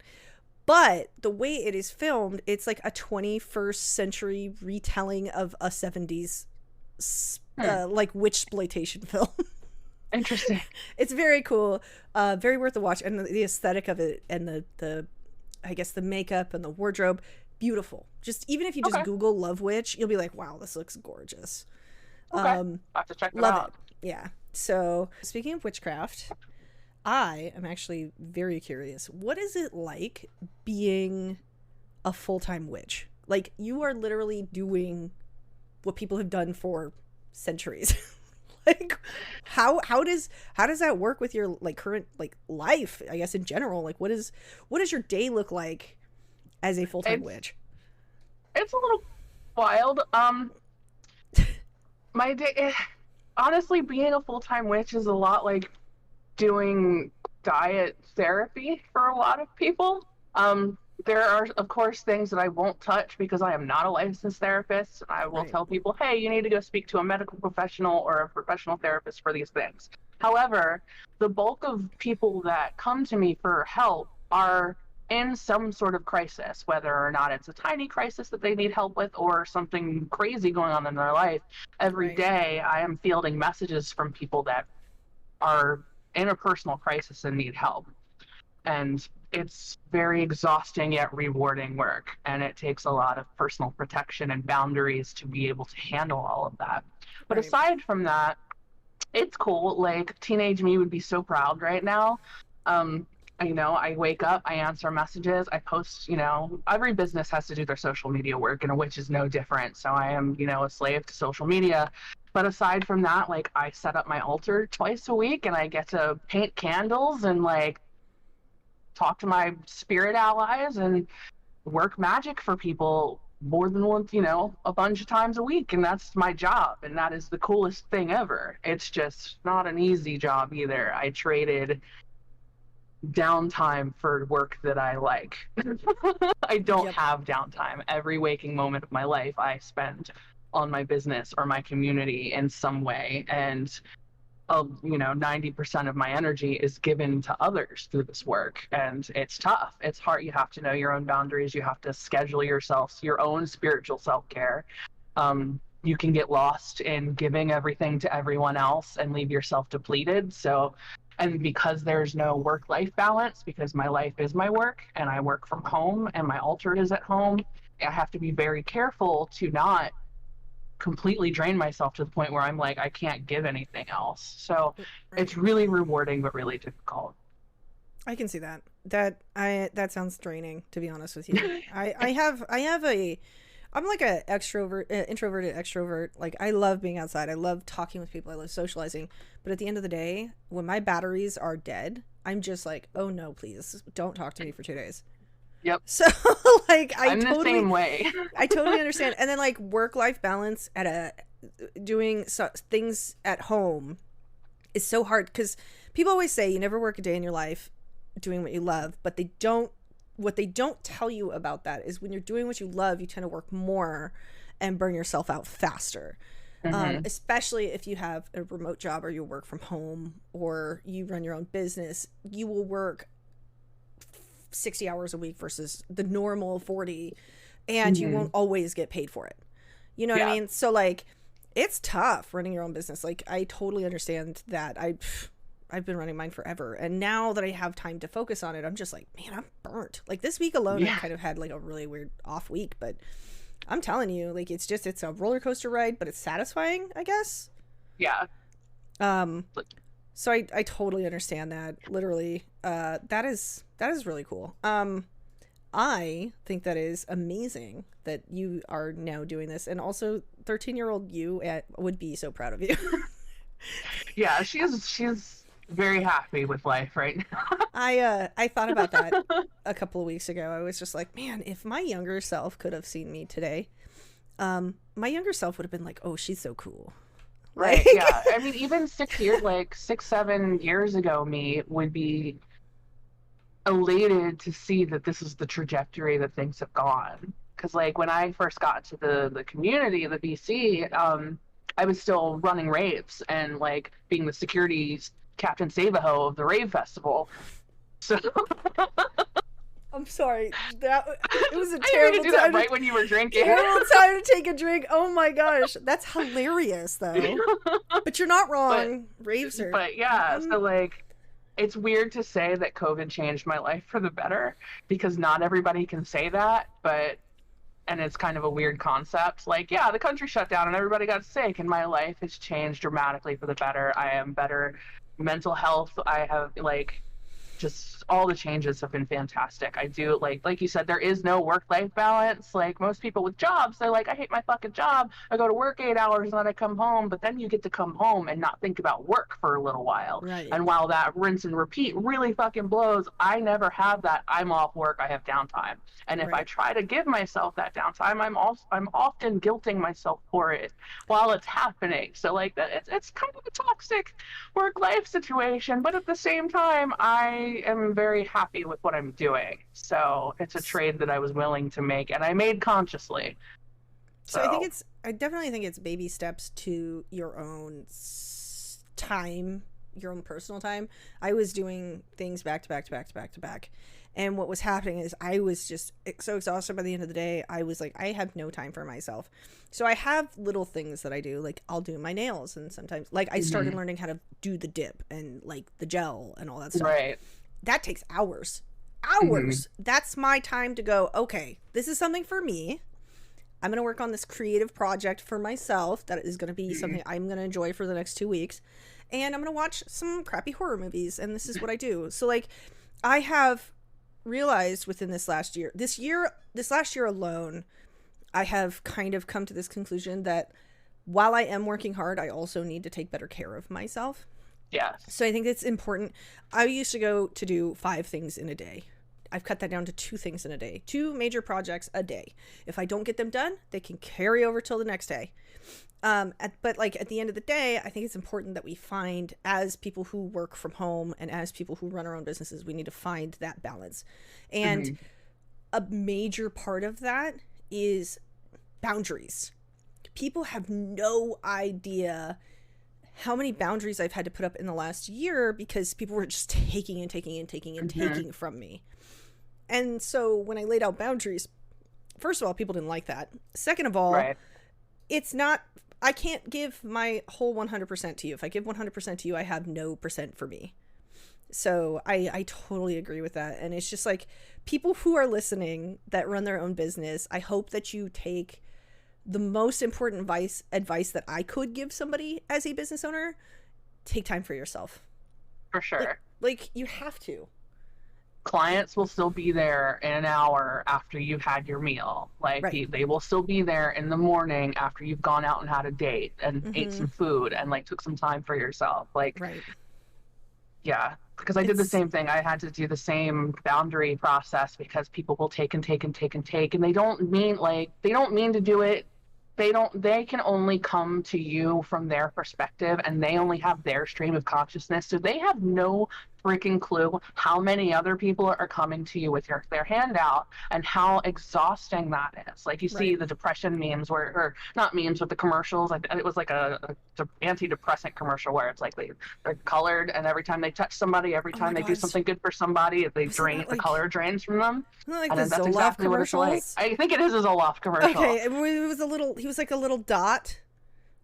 But the way it is filmed, it's like a 21st century retelling of a 70s like witchploitation film. Interesting. It's very cool, very worth the watch, and the aesthetic of it, and the I guess the makeup and the wardrobe, beautiful. Just even if you just Google Love Witch, you'll be like, wow, this looks gorgeous. Okay. I'll have to check that Love out. it. Yeah. So speaking of witchcraft, I am actually very curious. What is it like being a full-time witch? Like, you are literally doing what people have done for centuries. Like, how does that work with your like current like life, I guess, in general? Like, what does your day look like as a full-time witch? It's a little wild. My day, honestly, being a full-time witch is a lot like doing diet therapy for a lot of people. There are, of course, things that I won't touch because I am not a licensed therapist. I will tell people, hey, you need to go speak to a medical professional or a professional therapist for these things. However, the bulk of people that come to me for help are in some sort of crisis, whether or not it's a tiny crisis that they need help with or something crazy going on in their life. Every day I am fielding messages from people that are in a personal crisis and need help. And it's very exhausting yet rewarding work, and it takes a lot of personal protection and boundaries to be able to handle all of that. But aside from that, it's cool. Like, teenage me would be so proud right now. I wake up, I answer messages, I post, every business has to do their social media work, and a witch is no different. So I am, a slave to social media. But aside from that, like, I set up my altar twice a week, and I get to paint candles and like talk to my spirit allies and work magic for people more than once, a bunch of times a week. And that's my job. And that is the coolest thing ever. It's just not an easy job either. I traded downtime for work that I like. I don't have downtime. Every waking moment of my life I spend on my business or my community in some way. And 90% of my energy is given to others through this work, and it's tough. It's hard. You have to know your own boundaries. You have to schedule yourself, your own spiritual self-care. You can get lost in giving everything to everyone else and leave yourself depleted. So, and because there's no work-life balance, because my life is my work and I work from home and my altar is at home, I have to be very careful to not completely drain myself to the point where I'm like, I can't give anything else. So it's really rewarding, but really difficult. I can see that. That sounds draining, to be honest with you. I'm like a introverted extrovert. Like, I love being outside. I love talking with people. I love socializing. But at the end of the day, when my batteries are dead, I'm just like, oh no, please don't talk to me for 2 days. Yep. So like, I'm the same way. I totally understand. And then like work-life balance doing things at home is so hard, because people always say you never work a day in your life doing what you love, but what they don't tell you about that is when you're doing what you love, you tend to work more and burn yourself out faster. Mm-hmm. Especially if you have a remote job or you work from home or you run your own business. You will work 60 hours a week versus the normal 40, and you won't always get paid for it. You know what I mean? So like, it's tough running your own business. Like, I totally understand that. I've been running mine forever, and now that I have time to focus on it, I'm just like, man, I'm burnt. Like, this week alone, I kind of had like a really weird off week, but I'm telling you, like, it's a roller coaster ride, but it's satisfying, I guess. Yeah. So I totally understand that. Literally, that is really cool. I think that is amazing that you are now doing this, and also 13-year-old you would be so proud of you. Yeah, she's very happy with life right now. I thought about that a couple of weeks ago. I was just like, man, if my younger self could have seen me today, my younger self would have been like, oh, she's so cool. Right. Yeah. I mean, even 7 years ago, me would be elated to see that this is the trajectory that things have gone. Because like when I first got to the community, the BC, I was still running raves and like being the security Captain Save-A-Ho of the rave festival. So I'm sorry. It was a I terrible didn't do that right when you were drinking. Terrible time to take a drink. Oh my gosh, that's hilarious though. But you're not wrong. Raves are. But yeah, so like, it's weird to say that COVID changed my life for the better because not everybody can say that, and it's kind of a weird concept. Like, yeah, the country shut down and everybody got sick, and my life has changed dramatically for the better. I am better mental health. I have like, just all the changes have been fantastic. I do like you said, there is no work-life balance. Like most people with jobs, they're like, I hate my fucking job. I go to work 8 hours and then I come home, but then you get to come home and not think about work for a little while. Right. And while that rinse and repeat really fucking blows, I never have that. I'm off work, I have downtime. And if I try to give myself that downtime, I'm often guilting myself for it while it's happening. So like that, it's kind of a toxic work-life situation, but at the same time, I am very happy with what I'm doing. So it's a trade that I was willing to make, and I made consciously. So I definitely think it's baby steps to your own time, your own personal time. I was doing things back to back to back to back to back. And what was happening is I was just so exhausted by the end of the day. I was like, I have no time for myself. So I have little things that I do. Like I'll do my nails, and sometimes like I started learning how to do the dip and like the gel and all that stuff. Right. That takes hours. That's my time to go, okay, this is something for me. I'm going to work on this creative project for myself that is going to be something I'm going to enjoy for the next 2 weeks. And I'm going to watch some crappy horror movies. And this is what I do. So like, I have realized within this last year alone, I have kind of come to this conclusion that while I am working hard, I also need to take better care of myself. Yeah. So I think it's important. I used to go to do 5 things in a day. I've cut that down to 2 things in a day, 2 major projects a day. If I don't get them done, they can carry over till the next day. But like at the end of the day, I think it's important that we find, as people who work from home and as people who run our own businesses, we need to find that balance. And a major part of that is boundaries. People have no idea how many boundaries I've had to put up in the last year because people were just taking and taking and taking and taking from me. And so when I laid out boundaries, first of all, people didn't like that. Second of all, it's not, I can't give my whole 100% to you. If I give 100% to you, I have no percent for me. So I totally agree with that. And it's just like, people who are listening that run their own business, I hope that you take the most important advice that I could give somebody as a business owner. Take time for yourself. For sure. Like you have to. Clients will still be there in an hour after you've had your meal. Like they will still be there in the morning after you've gone out and had a date and ate some food and like took some time for yourself. Like, yeah, because I did the same thing. I had to do the same boundary process because people will take and take and take and take, and they don't mean to do it. They can only come to you from their perspective, and they only have their stream of consciousness. So they have no freaking clue how many other people are coming to you with their hand out, and how exhausting that is. Like, you see Right. the depression memes where, or not memes, but the commercials. It was like a antidepressant commercial where it's like they're colored, and every time they touch somebody, every Oh my time they do gosh. something good for somebody, they Wasn't drain, that the like, color drains from them. like And the then that's Zoloft exactly what it's like. commercials? I think it is a Zoloft commercial. Okay, it was a little. He was like a little dot.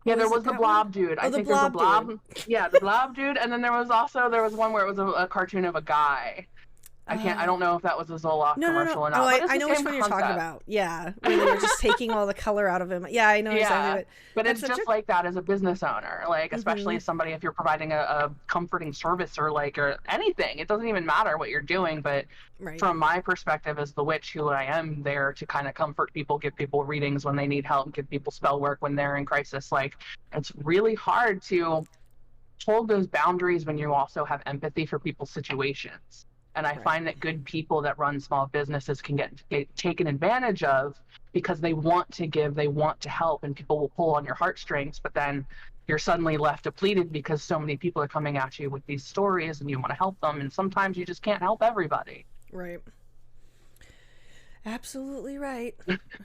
Yeah, What there was the that one? blob dude. Oh, I the think there's a blob blob. dude. Yeah, the blob dude, and then there was one where it was a cartoon of a guy. I don't know if that was a Zoloft No, no, no. commercial or Oh, not. But it's I the know which same one you're talking concept. about. Yeah, where they were just taking all the color out of him. Yeah, I know exactly Yeah, what. but That's it's such just a. like that as a business owner, like, especially Mm-hmm. as somebody, if you're providing a comforting service, or like, or anything, it doesn't even matter what you're doing. But Right. from my perspective as the witch, who I am there to kind of comfort people, give people readings when they need help, give people spell work when they're in crisis, like, it's really hard to hold those boundaries when you also have empathy for people's situations. And I Right. find that good people that run small businesses can get taken advantage of, because they want to give, they want to help, and people will pull on your heartstrings. But then you're suddenly left depleted because so many people are coming at you with these stories, and you want to help them. And sometimes you just can't help everybody. Right. Absolutely right.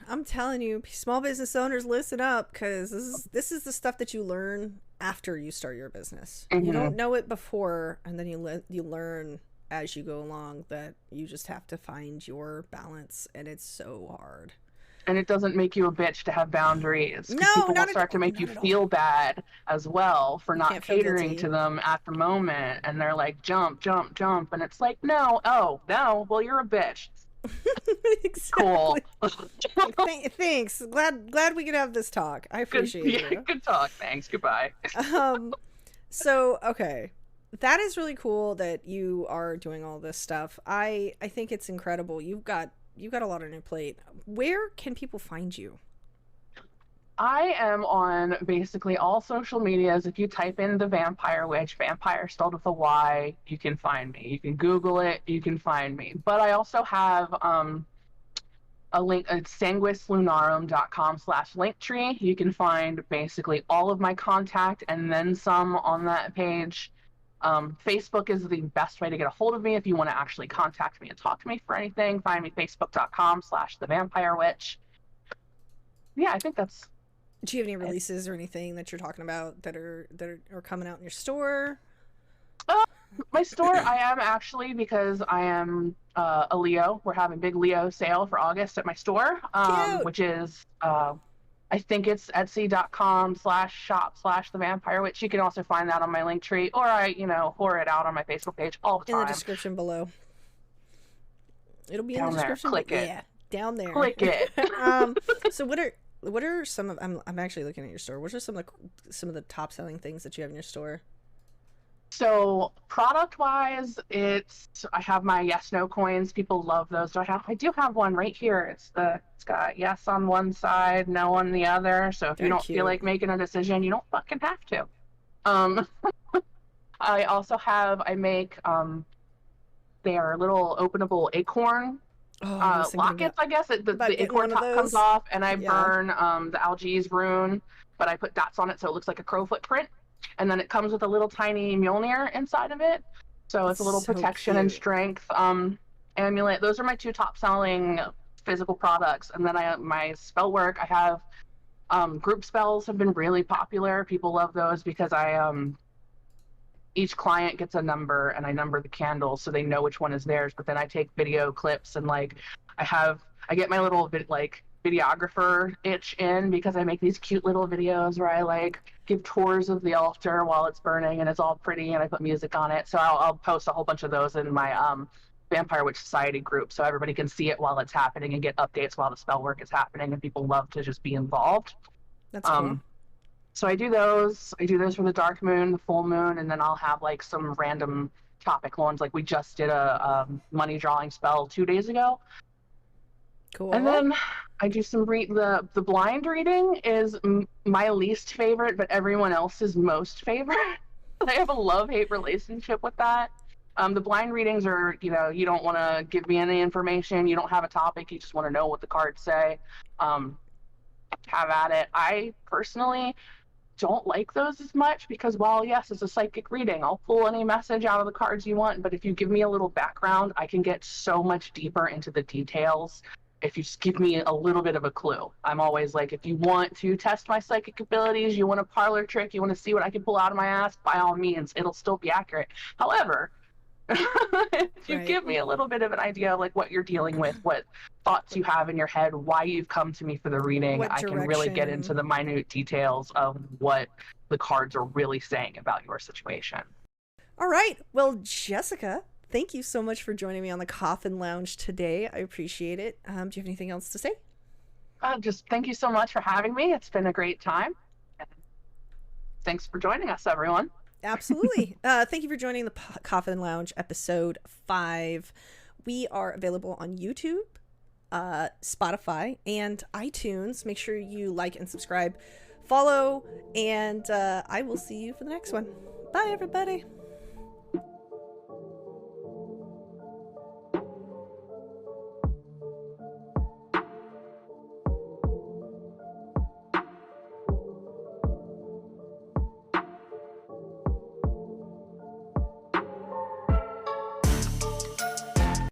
I'm telling you, small business owners, listen up, because this is the stuff that you learn after you start your business. You Mm-hmm. don't know it before, and then you learn as you go along that you just have to find your balance, and it's so hard. And it doesn't make you a bitch to have boundaries, because No, people will not at start to all. make you Not at all. feel bad as well for not Can't feel catering guilty. to them at the moment. And they're like, jump, jump, jump. And it's like, no, oh, no, well, you're a bitch. Cool. Exactly. Thanks. Glad we could have this talk. I Good, appreciate yeah, you. good talk. Thanks. Goodbye. Um, so okay, that is really cool that you are doing all this stuff. I think it's incredible. You've got a lot on your plate. Where can people find you? I am on basically all social medias. If you type in the Vampire Witch, Vampire spelled with a Y, you can find me. You can Google it, you can find me. But I also have a link at sanguislunarum.com/linktree. You can find basically all of my contact and then some on that page. Facebook is the best way to get a hold of me if you want to actually contact me and talk to me for anything. Find me facebook.com/thevampirewitch. Yeah, I think that's. Do you have any releases or anything that you're talking about that are coming out in your store? My store, I am actually, because I am a Leo. We're having a big Leo sale for August at my store, Cute. which is, I think it's etsy.com/shop/thevampire, you can also find that on my link tree, or I, whore it out on my Facebook page all the In the time. description below. It'll be in Down the there. description. Click it. Yeah, down there. Click it. So what are some of I'm actually looking at your store. What are some of the top selling things that you have in your store? So product wise, I have my yes no coins. People love those. I do have one right here. It's got yes on one side, no on the other. So if Very you don't cute. feel like making a decision, you don't fucking have to. I also make they are little openable acorn Oh, I was thinking lockets, I guess. about The getting acorn one of top comes those. off, and I Yeah. burn the Algiz rune, but I put dots on it so it looks like a crow footprint. And then it comes with a little tiny Mjolnir inside of it. So it's a little So protection and cute. strength amulet. Those are my two top selling physical products. And then my spell work, I have group spells have been really popular. People love those because each client gets a number, and I number the candles so they know which one is theirs. But then I take video clips, and like I get my little bit like videographer itch in, because I make these cute little videos where I like give tours of the altar while it's burning, and it's all pretty, and I put music on it. So I'll post a whole bunch of those in my Vampire Witch Society group, so everybody can see it while it's happening and get updates while the spell work is happening, and people love to just be involved. That's cool. So I do those. I do those for the dark moon, the full moon, and then I'll have like some random topic ones. Like we just did a money drawing spell 2 days ago. Cool. And then I do some the blind reading is my least favorite, but everyone else's most favorite. I have a love-hate relationship with that. The blind readings are, you don't want to give me any information. You don't have a topic. You just want to know what the cards say. Have at it. I personally don't like those as much because while yes, it's a psychic reading, I'll pull any message out of the cards you want, but if you give me a little background, I can get so much deeper into the details if you just give me a little bit of a clue. I'm always like, if you want to test my psychic abilities, you want a parlor trick, you want to see what I can pull out of my ass, by all means, it'll still be accurate. However, if you give me a little bit of an idea of like what you're dealing with, what thoughts you have in your head, why you've come to me for the reading, I can really get into the minute details of what the cards are really saying about your situation. All right. Well, Jessica, thank you so much for joining me on the Coffin Lounge today. I appreciate it. Do you have anything else to say? Just thank you so much for having me. It's been a great time. Thanks for joining us, everyone. Absolutely. Thank you for joining the Coffin Lounge episode 5. We are available on YouTube, Spotify, and iTunes. Make sure you like and subscribe, follow, and I will see you for the next one. Bye, everybody.